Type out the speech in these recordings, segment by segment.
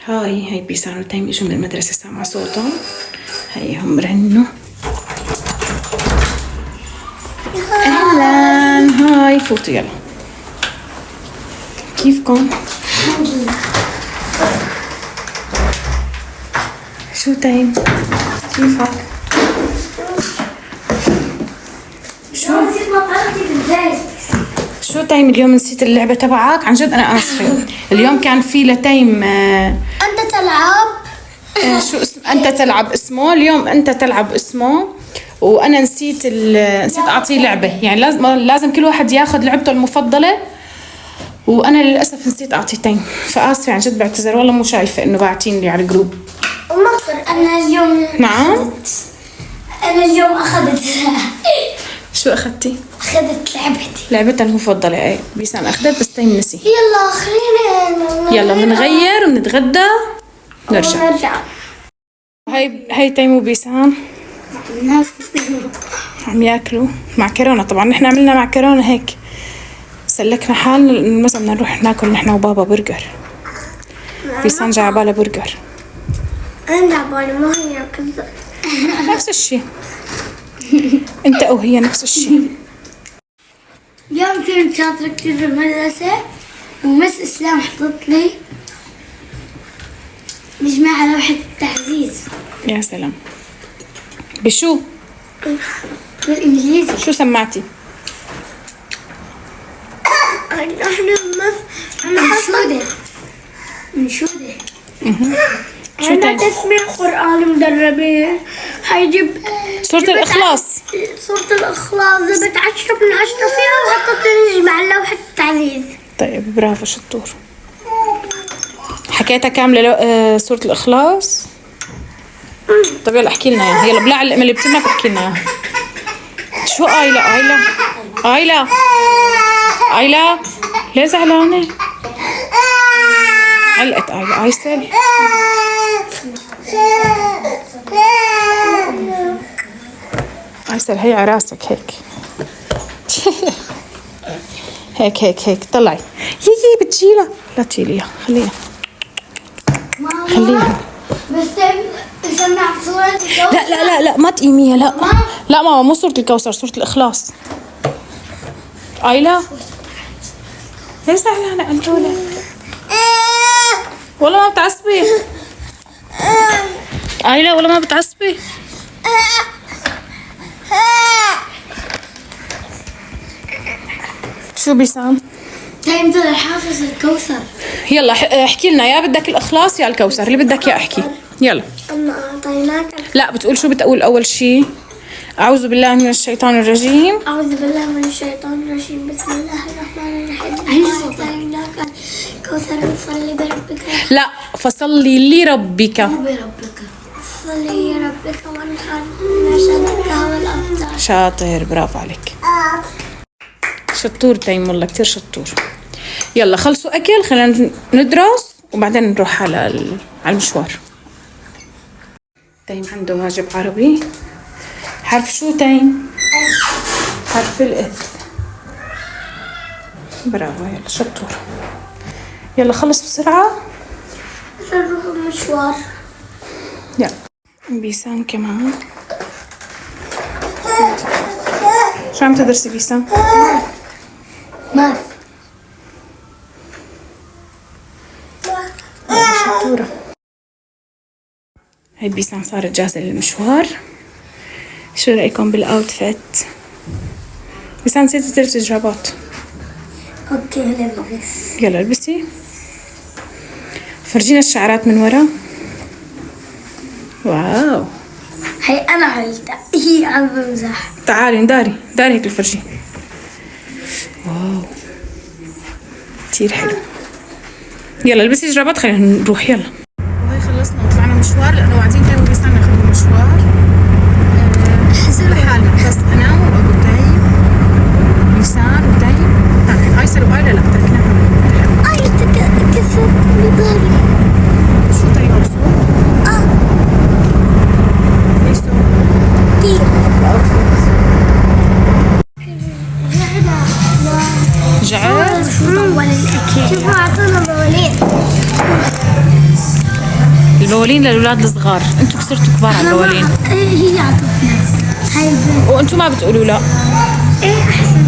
هاي بيسان وتيم اجوا من المدرسة سامع صوتهم. هاي هم رنوا. اهلا هاي فوتوا يلا. كيفكم؟ الحمد لله. شو تيم؟ كيفك؟ شو تيم اليوم نسيت اللعبة تبعك؟ عن جد أنا آسفة. اليوم كان في لتيم أنت تلعب شو اسم أنت تلعب اسمه. اليوم أنت تلعب اسمه وأنا نسيت أعطيه لعبة. يعني لازم كل واحد ياخذ لعبته المفضلة وأنا للأسف نسيت أعطيه تيم. فآسفة عن جد بعتذر والله مو شايفة إنه باعتين لي على الجروب. أنا اليوم نعم أنا اليوم أخذت شو أخذتي؟ أخذت لعبتها المفضلة. ايه بيسان أخذت بس تيم نسي. يلا خلينا يلا بنغير ونتغدى ونرجع. هاي تيم وبيسان عم ياكلوا معكرونة. طبعا نحن عملنا معكرونة هيك سلكنا حالنا لأنه مثلا بدنا نروح ناكل نحن وبابا برجر. بيسان جا عبالة برجر. أنا عبالي ما هي كذا نفس الشي. انت او هي نفس الشي. اليوم كنت شاطرة كتير في المدرسة ومس إسلام حطت لي مجموعة لوحة التعزيز. يا سلام. بشو؟ بالإنجليزي. شو سمعتي؟ منشودة. شو أنا تاني؟ تسميع قرآن مدربين هيجيب سورة الإخلاص. سورة الإخلاص جبت 10 من 10 فيها وحطت المجمع لوحة التعزيز. طيب برافو شطور. حكيتها كاملة سورة الإخلاص. طيب يلا احكي لنا اياها. يلا بلا علم اللي بتمك احكي لنا اياها. شو آيلا ليه زعلانة؟ علقت آيسل. آيسل هي عراسك هيك طلعي. يي بتشيلها. لا تشيليها خليها. بس سمع سورة الكوثر. لا ما تقيميها. لا ماما مو سورة الكوثر سورة الإخلاص. آيلا ليه زعلانة أنتولة؟ والله ما بتعصبي. آيلا والله ما بتعصبي. شو بيسام؟ تايم طلع حافظ الكوثر. يلا احكي لنا يا بدك الإخلاص يا الكوثر اللي بدك يا احكي. يلا. أما أعطيناك. لا بتقول شو بتقول أول شي؟ أعوذ بالله من الشيطان الرجيم. أعوذ بالله من الشيطان الرجيم. بسم الله الرحمن الرحيم. أعطيناك الكوثر فصلي بربك. لا فصلي لربك. بربك صلي لربك وانحر إن شانئك هو الأبتر. شاطر برافو عليك. شطور تيم والله كتير شطور. يلا خلصوا أكل خلينا ندرس وبعدين نروح على المشوار. تيم عنده واجب عربي. حرف شو تيم؟ حرف الإث. برافو يلا شطور. يلا خلص بسرعة نروح المشوار. يلا. بيسان كمان. شو عم تدرسي بيسان؟ ماث. شطورة. هاي بيسان صارت جاهزة للمشوار. شو رأيكم بالأوتفيت؟ بيسان نسيتي تلبسي جرابات. اوكي نلبس. يلا البسي. فرجينا الشعرات من ورا. واو. هي أنا عملتها. هي عم بمزح. تعالي نداري هيك الفرجي. واو كتير حلو. يلا البسي جرابات خلينا نروح. يلا. وهي خلصنا وطلعنا مشوار لأنه وعدين تيم وبيسان ناخذ مشوار. لحالنا بس أنا وأبو تيم بيسان وتيم. طيب آيسل وآيلا لا تركناها. كسر بضهري. شو تيم مبسوط؟ ليش جعل. شو طول الأكل؟ شوفوا أعطونا مواليد. بوالين للأولاد الصغار، انتوا صرتوا كبار على البوالين. هي عطتنا هاي البنت. وانتوا ما بتقولوا لا. ايه احسن.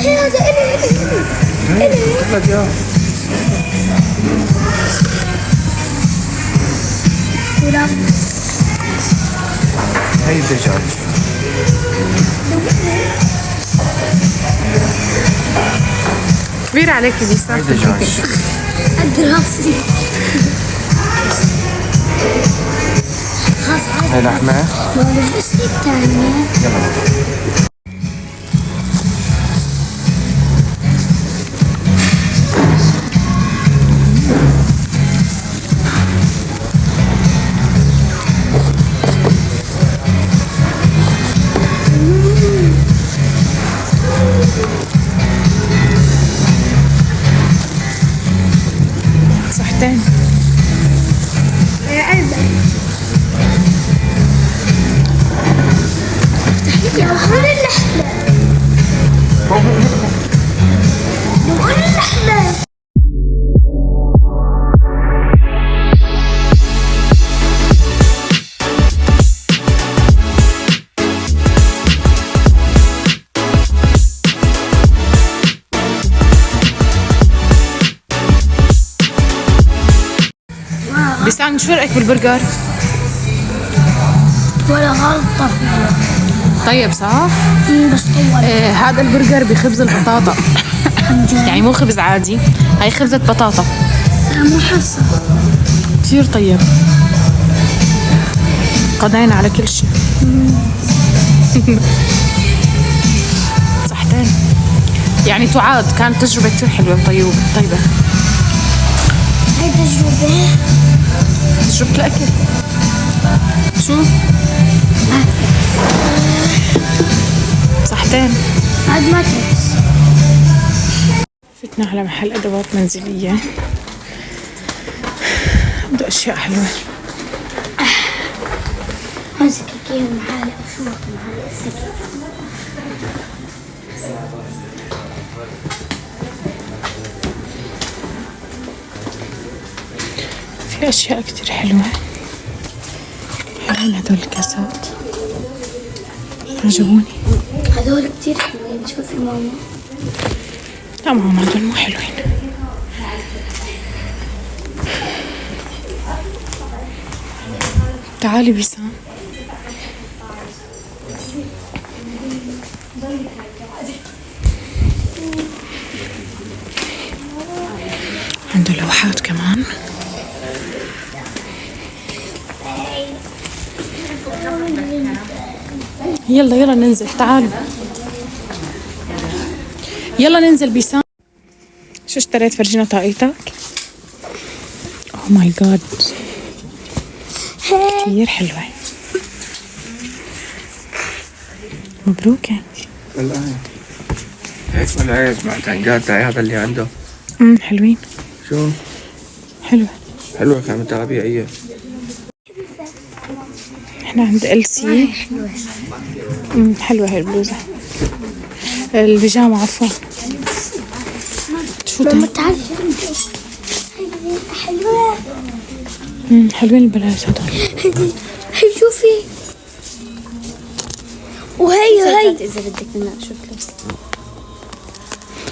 هذا إلي ولا هاي دجاج. كبير عليك بيسا. هاي دجاج. قد راسي. خلاص هاي لحمة. بس الثانية. صحتين. يا هون اللحمة. هون اللحمة. بيسان شو رأيك بالبرجر؟ ولا غلطة فيه. طيب صح؟ بس طول. هذا البرجر بخبز البطاطا. يعني مو خبز عادي، هاي خبزة بطاطا. مو حاسة. كثير طيب. قضينا على كل شيء. صحتين. يعني تعاد، كانت تجربة كثير حلوة طيبة. هاي تجربة. تجربة الأكل. شو؟ صحتين. بعد ما تنس. فتنا على محل أدوات منزلية. عنده أشياء حلوة. امسك كيف محالي وشو محالي السكين. في أشياء كتير حلوة. حلوين هدول الكاسات، عجبوني. هذول كتير حلوين. شوفي ماما. لا ماما هدول مو حلوين. تعالي بيسان. عنده لوحات كمان. يلا ننزل، تعالوا يلا ننزل بيسان. شو اشتريت؟ فرجينا طاقيتك. اوه ماي جاد، كثير حلوة. مبروكة. الآن هيك والعيش مع تنقات هذا اللي عنده. حلوين. شو؟ حلوة. حلوة خامة طبيعية. احنا عند LC. حلوة هاي البلوزة، البيجامة عفوا. شو ماما ده؟ تعالي. حلوة. حلوين البنات هدول. هي شوفي. وهي إذا بدك منها شوف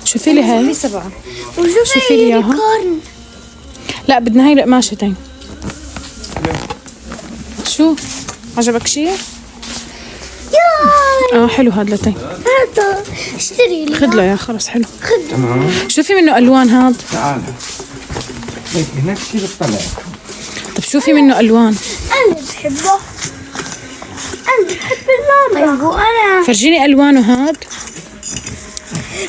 شوفي لي هاي. 7. شوفي وشوفي لي إياها. اليونيكورن. لا بدنا هاي القماشتين. شو عجبك شيء؟ حلو هاد لتين. هذا اشتري لي. خذ له يا خلص حلو. خذ. تمام. شوفي منه الوان هاد. تعال هيك هناك كثير بتطلع. طب شوفي منه الوان. انا بحبه. انا بحب اللون. طيب وانا فرجيني الوانه هاد.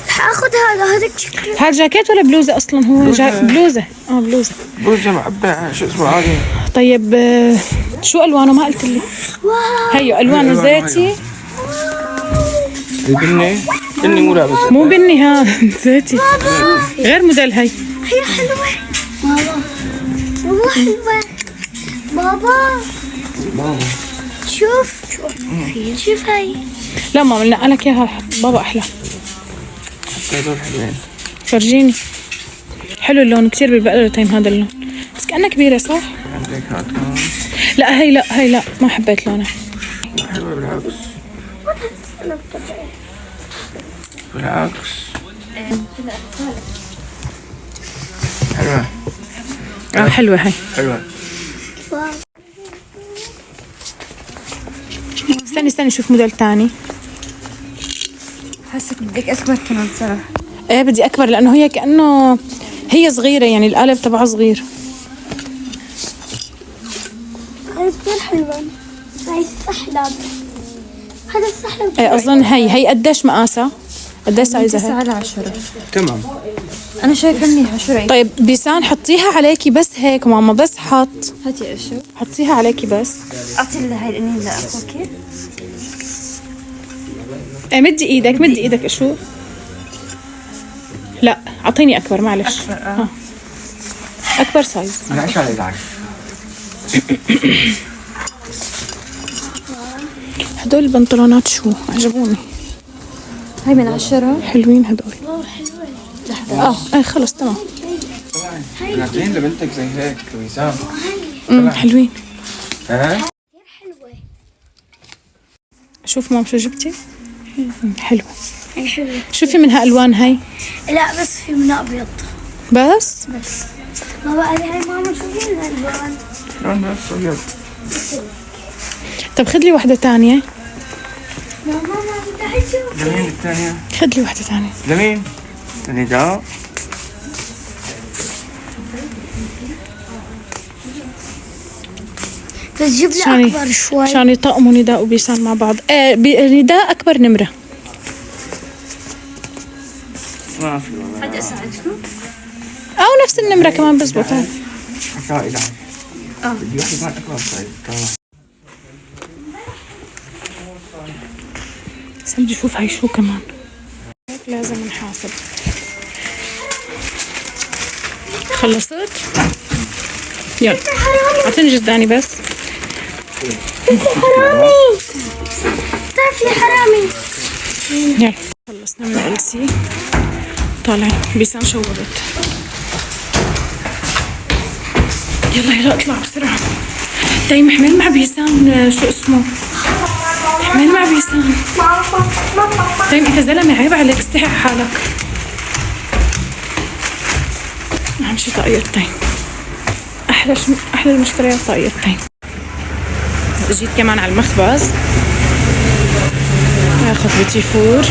حاخذ هذا شكله. هاد جاكيت ولا بلوزه اصلا؟ هو بلوزه. بلوزه. بوزة معبى شو اسمه هذا؟ طيب شو الوانه؟ ما قلت لي. واو. هيو الوانه زيتي. البني. إني مو لابس. مو بني ها نسيتي. غير موديل هاي. هي حلوة. بابا والله حلوة. بابا شوف هاي. لا ماما نقلك اياها بابا احلى. هذول حلوين. فرجيني. حلو اللون كتير بيبقى له تايم هذا اللون. بس كأنها كبيرة صح؟ عندك هاد كمان. لا هي لا ما حبيت لونها. حلوة بالعكس. بالعكس. حلوة. حلوة هاي. حلوة. استني شوف موديل تاني. حاسك بدك اكبر كمان صراحه. ايه بدي اكبر لانه هي كأنه هي صغيرة يعني القالب تبعها صغير. هاي كتير حلوة. هاي السحلب. هذا السحلب. ايه اظن هي قديش مقاسها؟ قديش سايزها؟ 9/10. تمام. انا شايفه منيحه. شو رايك؟ طيب بيسان حطيها عليكي بس هيك ماما بس هاتي اشوف. حطيها عليكي بس. اعطي لها هاي الانين لاخوكي. ايه مدي ايدك اشوف. لا اعطيني اكبر معلش. اكبر اكبر سايز. من 10 ل 11. هدول البنطلونات شو عجبوني. هاي من 10. حلوين هدول. لحظه. ايه خلص تمام. نازلين لبنتك زي هيك وسام. حلوين. ها؟ حلوة. شوف مام شو جبتي. حلوة. هاي حلوة. شوفي منها الوان هاي. لا بس في من ابيض. بس بابا هاي ماما شوفي لنا الوان. لون بس أبيض. طب خذ لي واحدة تانية. ماما بدي اشوف. لمين الثانية؟ خذ لي واحدة تانية. لمين؟ نداء. بس جيب لي اكبر شوي. عشان يطقموا نداء وبيسان مع بعض. نداء اكبر نمرة. ما في والله. بدي اساعدكم. او نفس النمرة كمان بزبط. حكا إلى بدي واحدة كمان أكبر سايز كمان. بس بدي اشوف هاي شو كمان. هيك لازم نحاسب. خلصت؟ يلا اعطيني جزداني بس. حرامي. طفلي حرامي. يلا خلصنا من السي. طالعين بيسان شوبت. يلا اطلع بسرعة. دايما احمل مع بيسان شو اسمه. احمل مع بيسان. دايما انت زلمة عيب عليك استحق حالك. اهم شي طاقيتين. احلى المشتريات طاقيتين. جيت كمان على المخبز اخذ بيتي فور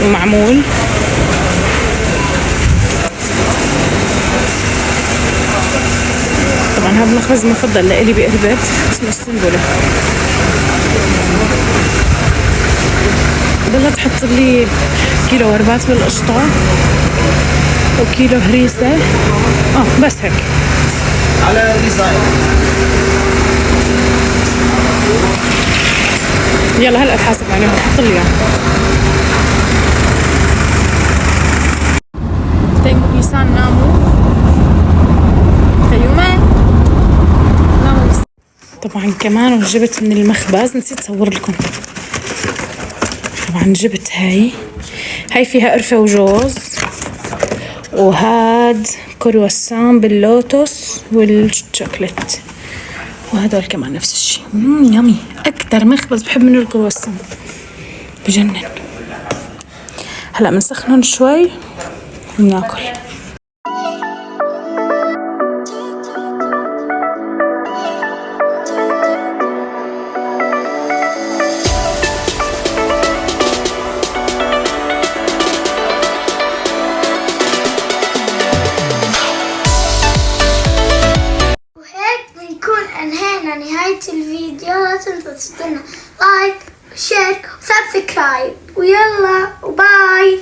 ومعمول. طبعا هذا المخبز المفضل لإلي بقربت اسمه السنبلة. بدها تحط لي كيلو وربات بالقشطة وكيلو هريسة. بس هيك على الديزاين. يلا هلا اتحاسب عليهم. حط لي اياهم. تيمو بيسان ناموا. ناموا. طبعا كمان جبت من المخبز نسيت اصور لكم. طبعا جبت هاي فيها قرفة وجوز. وهاد كرواسون باللوتس والشوكولات. وهدول كمان نفس الشيء. يامي. اكتر مخبز بحب منه الكرواسون. بجنن. هلا بنسخنهم شوي وناكل. انهينا نهاية الفيديو. لا تنسوا تحطوا لنا لايك وشير وسبسكرايب ويلا وباي.